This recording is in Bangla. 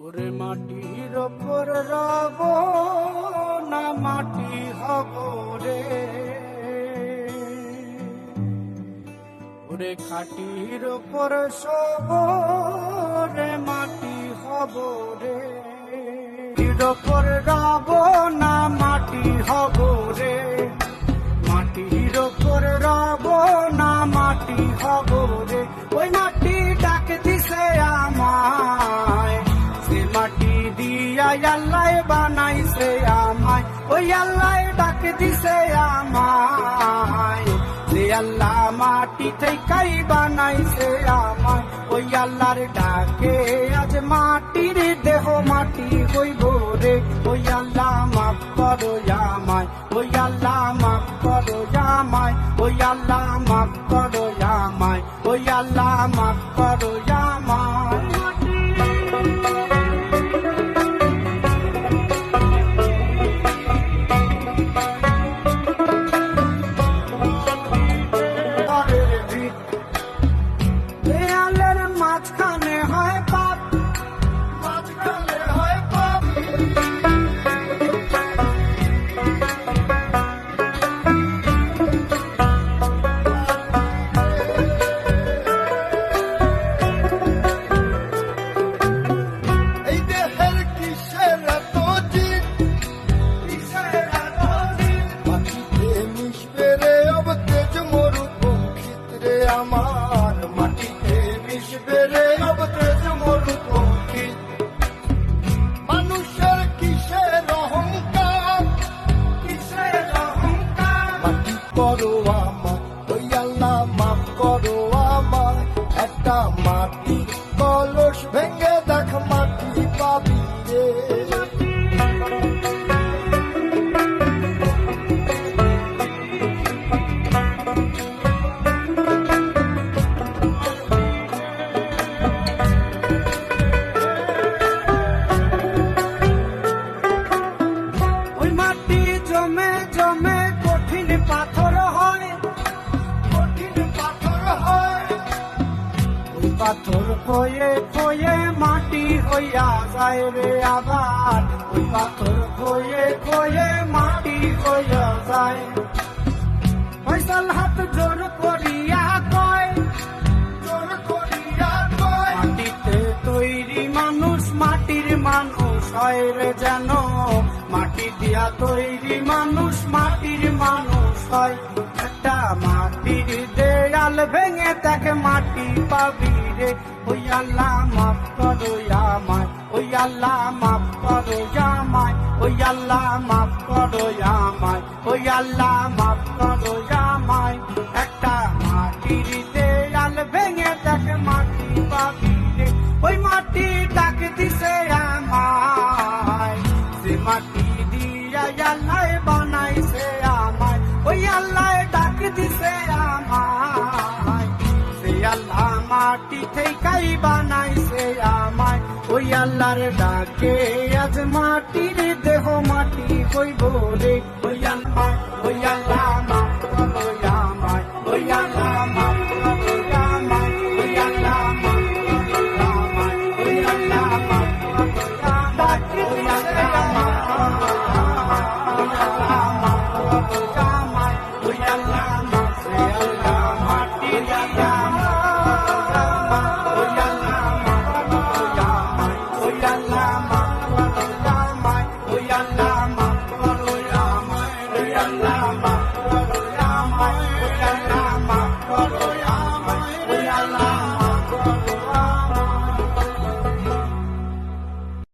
ওরে মাটির ওপর রব না মাটি হব রে, ওরে খাটির ওপর সব রে মাটি হব রে। মাটির ওপর রব না মাটি হব রে, মাটির ওপর রব না মাটি হব রে। ওই মাটি ডাক দিছে আমায়, সে মাটি দিয়া আল্লাহ বানাইছে আমায়। ওই আল্লাহ ডাক দিছে আমায়, যে আল্লাহ মাটি থেকেই বানাইছে আমায়। ওই আল্লাহর ডাকে আজ মাটির দেহ মাটি হইব রে। ওই আল্লাহ মাফ করো আমায়, ওই আল্লাহ মাফ করো আমায়, ওই আল্লাহ মাফ করো আমায়, ওই আল্লাহ মাফ করো আমায়। দেয়ালের মাঝখানে হয় পাপ, মাঝখানে হয় পাপ, এই দেহের কিসের এত জিদ, কিসের এত জিদ, মাটিতে মিশবে রে অব তেজ মরুপঙ্খিত রে আমার, মাটিতে মিশবে রে অব তেজ মরুপঙ্খিত। মানুষের কিসের অহংকার, কিসের অহংকার, মাটি করো আমায়, ওই আল্লাহ মাফ করো আমায়। একটা মাটি কলস ভেঙে দেখ মাটি পাবি রে। ওই মাটি জমে জমে কঠিন পাথর হয়, কঠিন পাথর হয়। ওই পাথর কয়ে কয়ে মাটি হইয়া যায় রে আবার, ওই পাথর কয়ে কয়ে মাটি হইয়া যায়। ফয়সাল হাত জোর করিয়া কয়, জোর করিয়া কয়, মাটিতে তৈরি মানুষ মাটির মানুষ হয় রে যেন, মাটি দিয়া তৈরি মানুষ মাটির মানুষ হয়। একটা মাটির দেয়াল ভেঙে তাকে মাটি পাবি রে। ওই আল্লাহ মাফ করো আমায়, ওই আল্লাহ মাফ করো আমায়, ওই আল্লাহ মাফ করো আমায়, ওই আল্লাহ মাফ করো আমায়। একটা মাটির দেয়াল ভেঙে তাকে মাটি পাবি রে। ওই মাটি ডাক দিছে আমায়, সে মাটি দিয়া আল্লাহ বানাইছে আমায়। ওই আল্লাহ ডাক দিছে আমায়, সে আল্লাহ মাটি থেকেই বানাইছে আমায়। ওই আল্লাহর ডাকে আজ মাটির দেহ মাটি হইব রে। ওই আল্লাহ, ওই আল্লাহ মাফ করো আমায়, ওই আল্লাহ মাফ করো আমায়, ওই আল্লাহ মাফ করো আমায়, ওই আল্লাহ মাফ করো আমায়, ওই আল্লাহ মাফ করো আমায়, ওই আল্লাহ মাফ করো আমায়, ওই আল্লাহ মাফ, ওই আল্লাহ মাটি দিয়া ওই আল্লাহ মাফ করো আমায়, ওই আল্লাহ মাফ করো আমায়, ওই আল্লাহ মাফ করো আমায়, ওই আল্লাহ মাফ করো আমায়, ওই আল্লাহ মাফ করো আমায়, ওই আল্লাহ মাফ করো